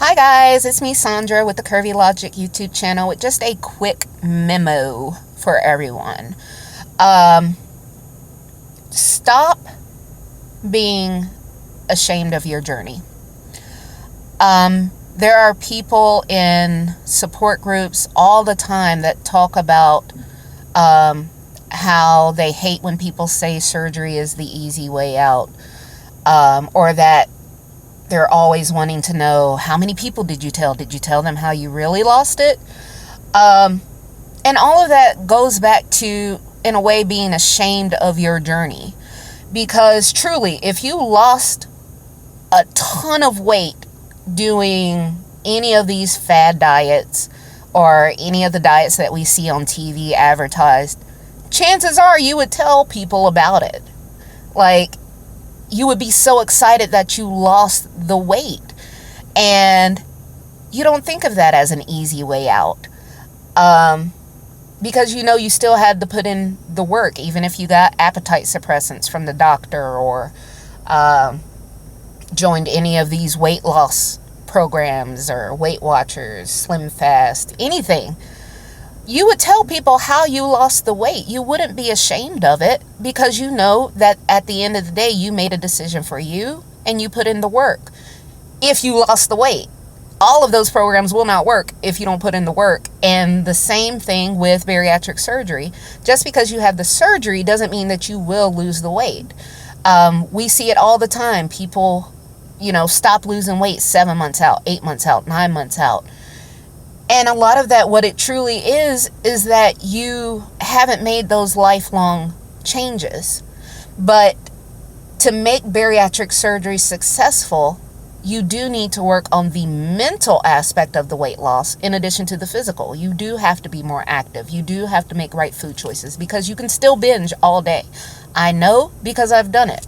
Hi guys, it's me Sandra with the Curvy Logic YouTube channel with just a quick memo for everyone. Stop being ashamed of your journey. There are people in support groups all the time that talk about how they hate when people say surgery is the easy way out, or that they're always wanting to know, how many people did you tell? Did you tell them how you really lost it? And all of that goes back to, in a way, being ashamed of your journey. Because truly, if you lost a ton of weight doing any of these fad diets or any of the diets that we see on TV advertised, chances are you would tell people about it. Like, you would be so excited that you lost the weight, and you don't think of that as an easy way out, because you know you still had to put in the work, even if you got appetite suppressants from the doctor or joined any of these weight loss programs or Weight Watchers, Slim Fast, anything. You would tell people how you lost the weight. You wouldn't be ashamed of it, because you know that at the end of the day, you made a decision for you and you put in the work. If you lost the weight, all of those programs will not work if you don't put in the work. And the same thing with bariatric surgery. Just because you have the surgery doesn't mean that you will lose the weight. We see it all the time. People, stop losing weight 7 months out, 8 months out, 9 months out. And a lot of that, what it truly is that you haven't made those lifelong changes. But to make bariatric surgery successful, you do need to work on the mental aspect of the weight loss in addition to the physical. You do have to be more active. You do have to make right food choices, because you can still binge all day. I know, because I've done it.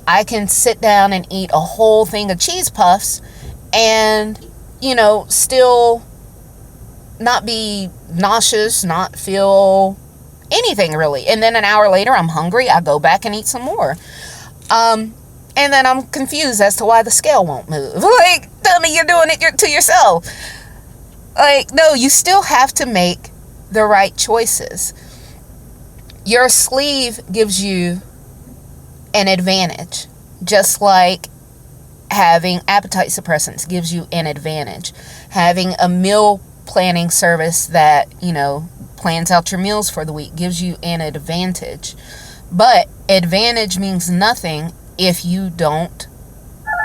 I can sit down and eat a whole thing of cheese puffs and, still not be nauseous, not feel anything really. And then an hour later, I'm hungry. I go back and eat some more. And then I'm confused as to why the scale won't move. Like, tell me you're doing it to yourself. Like, no, you still have to make the right choices. Your sleeve gives you an advantage, just like having appetite suppressants gives you an advantage. Having a meal planning service that, plans out your meals for the week gives you an advantage. But advantage means nothing if you don't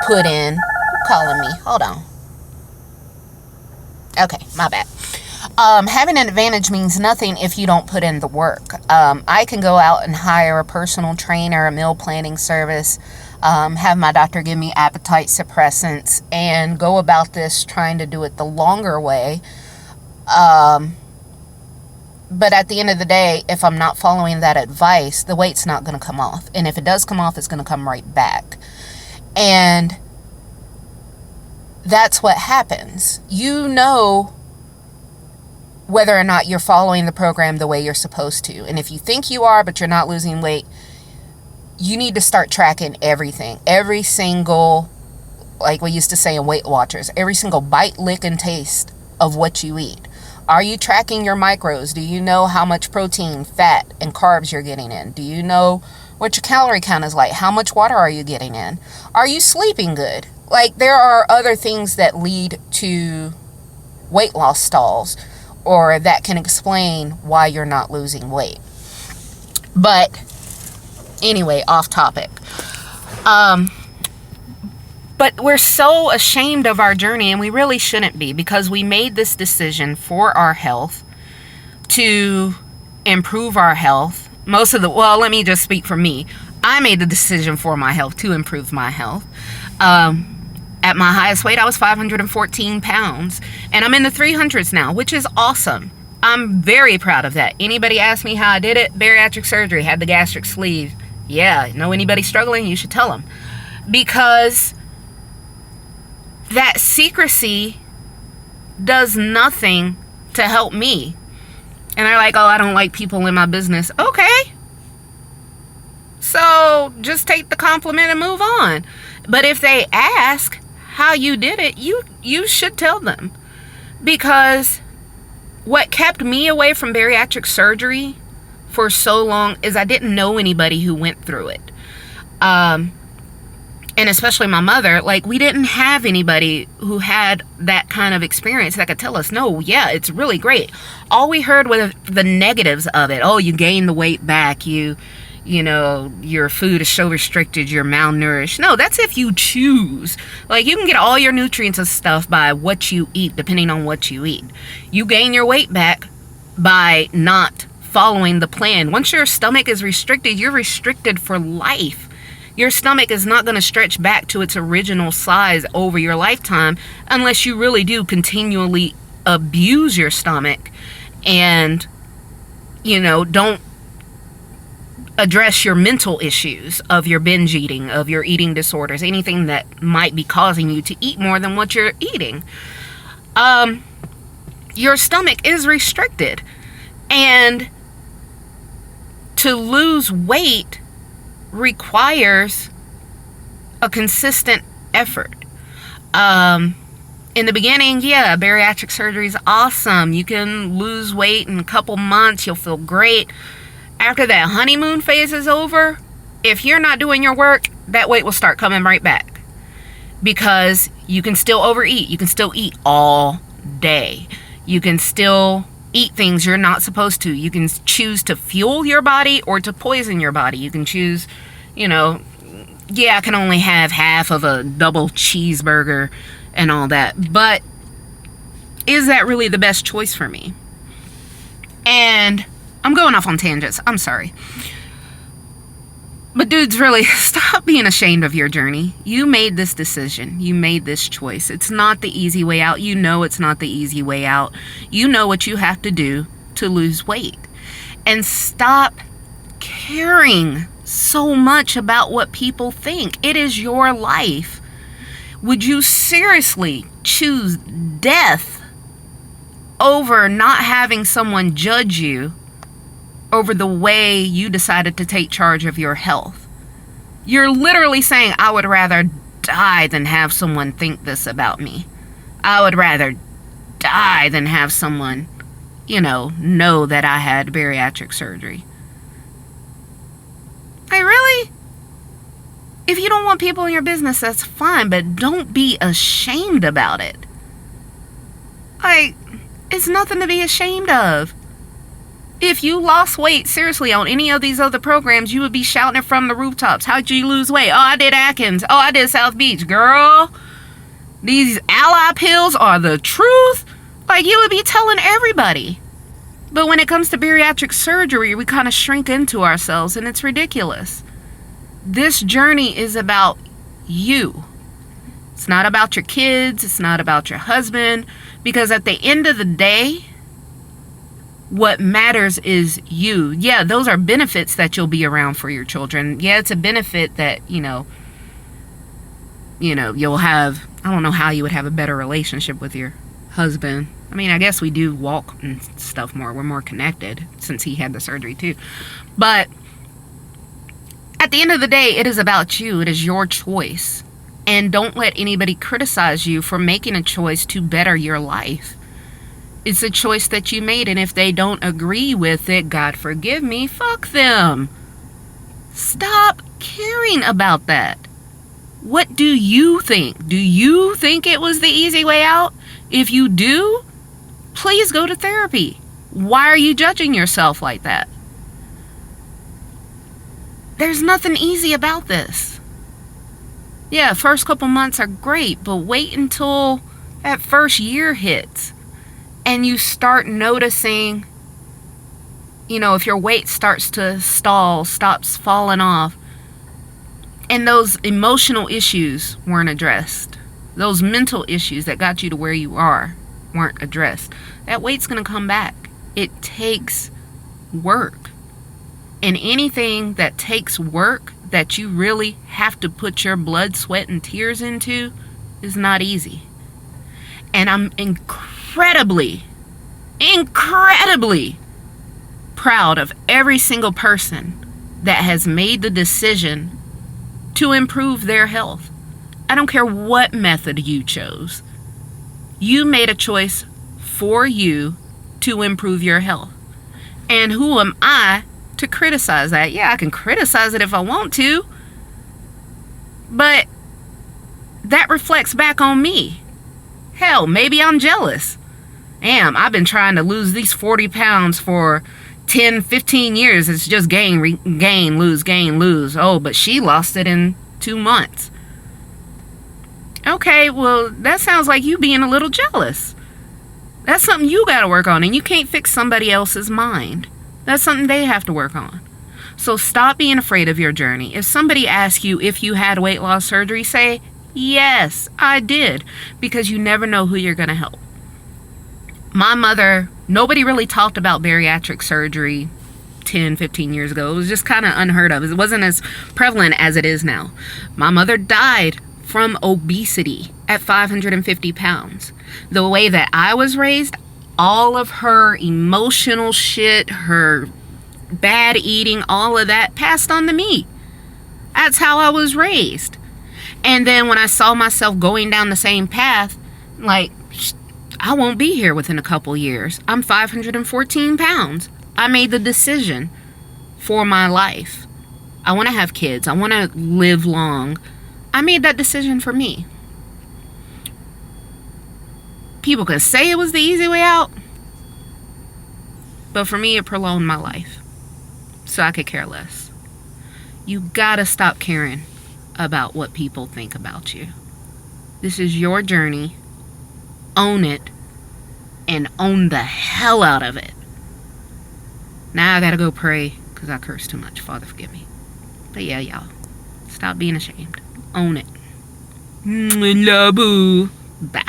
put in, calling me, hold on. Okay, my bad. Having an advantage means nothing if you don't put in the work. I can go out and hire a personal trainer, a meal planning service, have my doctor give me appetite suppressants, and go about this trying to do it the longer way. But at the end of the day, if I'm not following that advice, the weight's not going to come off. And if it does come off, it's going to come right back. And that's what happens. You know whether or not you're following the program the way you're supposed to. And if you think you are, but you're not losing weight, you need to start tracking everything. Every single, like we used to say in Weight Watchers, every single bite, lick, and taste of what you eat. Are you tracking your macros? Do you know how much protein, fat, and carbs you're getting in? Do you know what your calorie count is like? How much water are you getting in? Are you sleeping good? Like, there are other things that lead to weight loss stalls, or that can explain why you're not losing weight. But anyway, off topic. But we're so ashamed of our journey, and we really shouldn't be, because we made this decision for our health, to improve our health. Let me just speak for me. I made the decision for my health to improve my health. At my highest weight, I was 514 pounds, and I'm in the 300s now, which is awesome. I'm very proud of that. Anybody ask me how I did it? Bariatric surgery, had the gastric sleeve. Yeah, know anybody struggling? You should tell them. Because that secrecy does nothing to help me. And they're like, oh, I don't like people in my business. Okay. So just take the compliment and move on. But if they ask, how you did it, you should tell them. Because what kept me away from bariatric surgery for so long is I didn't know anybody who went through it. And especially my mother, like, we didn't have anybody who had that kind of experience that could tell us, no, yeah, it's really great. All we heard was the negatives of it. Oh, you gain the weight back. You know, your food is so restricted, you're malnourished. No, that's if you choose. Like, you can get all your nutrients and stuff by what you eat, depending on what you eat. You gain your weight back by not following the plan. Once your stomach is restricted, you're restricted for life. Your stomach is not going to stretch back to its original size over your lifetime unless you really do continually abuse your stomach and, you know, don't address your mental issues of your binge eating, of your eating disorders, anything that might be causing you to eat more than what you're eating. Your stomach is restricted, and to lose weight requires a consistent effort. In the beginning, yeah, bariatric surgery is awesome. You can lose weight in a couple months. You'll feel great. After that honeymoon phase is over, if you're not doing your work, that weight will start coming right back. Because you can still overeat. You can still eat all day. You can still eat things you're not supposed to. You can choose to fuel your body or to poison your body. You can choose, you know, yeah, I can only have half of a double cheeseburger and all that. But is that really the best choice for me? And I'm going off on tangents. I'm sorry. But dudes, really, stop being ashamed of your journey. You made this decision. You made this choice. It's not the easy way out. You know it's not the easy way out. You know what you have to do to lose weight. And stop caring so much about what people think. It is your life. Would you seriously choose death over not having someone judge you over the way you decided to take charge of your health? You're literally saying, I would rather die than have someone think this about me. I would rather die than have someone, you know that I had bariatric surgery. Like, really? If you don't want people in your business, that's fine, but don't be ashamed about it. Like, it's nothing to be ashamed of. If you lost weight, seriously, on any of these other programs, you would be shouting it from the rooftops. How'd you lose weight? Oh, I did Atkins. Oh, I did South Beach. Girl, these ally pills are the truth. Like, you would be telling everybody. But when it comes to bariatric surgery, we kind of shrink into ourselves, and it's ridiculous. This journey is about you. It's not about your kids. It's not about your husband. Because at the end of the day, what matters is you. Yeah, those are benefits that you'll be around for your children. Yeah, it's a benefit that, you'll have, I don't know how you would have a better relationship with your husband. I mean, I guess we do walk and stuff more. We're more connected since he had the surgery too. But at the end of the day, it is about you. It is your choice. And don't let anybody criticize you for making a choice to better your life. It's a choice that you made, and if they don't agree with it, God forgive me, fuck them. Stop caring about that. What do you think? Do you think it was the easy way out? If you do, please go to therapy. Why are you judging yourself like that? There's nothing easy about this. Yeah, first couple months are great, but wait until that first year hits. And you start noticing, if your weight starts to stall, stops falling off, and those emotional issues weren't addressed, those mental issues that got you to where you are weren't addressed, that weight's going to come back. It takes work. And anything that takes work that you really have to put your blood, sweat, and tears into is not easy. And I'm incredibly proud of every single person that has made the decision to improve their health. I don't care what method you chose. You made a choice for you to improve your health. And who am I to criticize that? Yeah, I can criticize it if I want to, but that reflects back on me. Hell, maybe I'm jealous. Damn, I've been trying to lose these 40 pounds for 10, 15 years. It's just gain, lose, gain, lose. Oh, but she lost it in 2 months. Okay, well, that sounds like you being a little jealous. That's something you got to work on, and you can't fix somebody else's mind. That's something they have to work on. So stop being afraid of your journey. If somebody asks you if you had weight loss surgery, say, yes, I did, because you never know who you're going to help. My mother, nobody really talked about bariatric surgery 10, 15 years ago. It was just kind of unheard of. It wasn't as prevalent as it is now. My mother died from obesity at 550 pounds. The way that I was raised, all of her emotional shit, her bad eating, all of that passed on to me. That's how I was raised. And then when I saw myself going down the same path, like, I won't be here within a couple years. I'm 514 pounds. I made the decision for my life. I want to have kids. I want to live long. I made that decision for me. People could say it was the easy way out, but for me, it prolonged my life. So I could care less. You gotta stop caring about what people think about you. This is your journey. Own it, and own the hell out of it. Now I gotta go pray because I curse too much. Father, forgive me. But yeah, y'all, stop being ashamed. Own it. Love you. Bye.